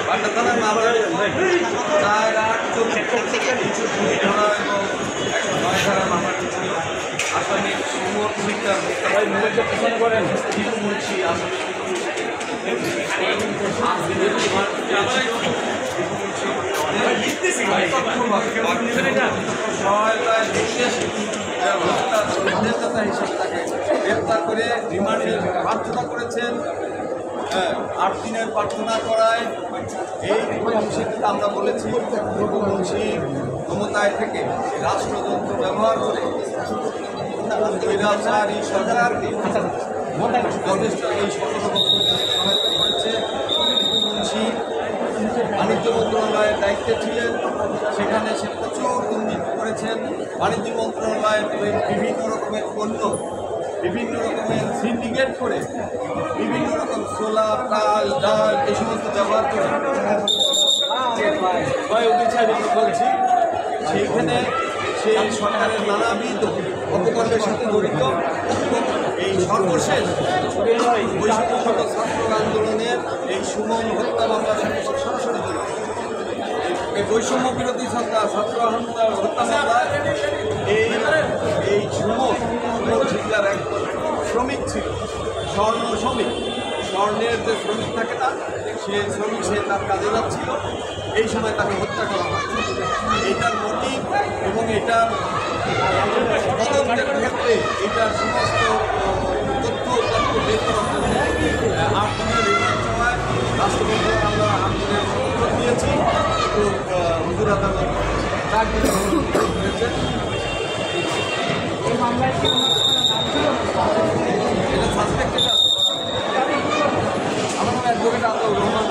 পাটনা থানার মামলা 4-8-3 ধারা এবং 109 ধারার মামলাটি ছিল। আসামি সুমন শিকদার মুন্সি আসামি গ্রেপ্তার করে রিমান্ডে প্রার্থনা করেছেন। 8 দিনের প্রার্থনা করায় এই মুন্সিকে আমরা বলেছি মুন্সি ক্ষমতায় থেকে রাষ্ট্রযন্ত্র ব্যবহার করে স্বৈরাচারী সরকারকে যথেষ্ট এই 17 বছর সহায়তা করেছে। মুন্সি বাণিজ্য মন্ত্রণালয়ের দায়িত্বে ছিলেন, সেখানে সে প্রচুর দুর্নীতি করেছেন। বাণিজ্য মন্ত্রণালয়ের বিভিন্ন রকমের পণ্য বিভিন্ন রকমের সিন্ডিকেট করে বিভিন্ন রকম ছোলা ডাল এই সমস্ত ব্যবহার করে বলছি সেইখানে সেই সরকারের নানাবিধ অপকর্মের সাথে জড়িত। এই সর্বশেষ বৈষম্যগত ছাত্র আন্দোলনের এই সুমন হত্যা মামলার সাথে সরাসরি জড়িত। এই বৈষম্য বিরোধী ছাত্র হত্যা মামলা এই সুমন জিল্লার এক শ্রমিক ছিল, স্বর্ণ শ্রমিক। স্বর্ণের যে শ্রমিক থাকে না, সে শ্রমিক সে তার কাজে যাচ্ছিল, এই সময় তাকে হত্যা করা হয়। এইটার মোটিভ এবং এটার তদন্তের ক্ষেত্রে এটার সমস্ত তথ্য বের করার জন্য 8 দিনের রিমান্ড সময় রাষ্ট্রপতি আমরা 8 দিনের অনুরোধ দিয়েছি। তো হুজুর আদালত 4 দিনের অনুরোধ দিয়েছেন। এটা সাসপেক্টেড আছে, আমার অ্যাডভোকেট আব্দুল রহমান।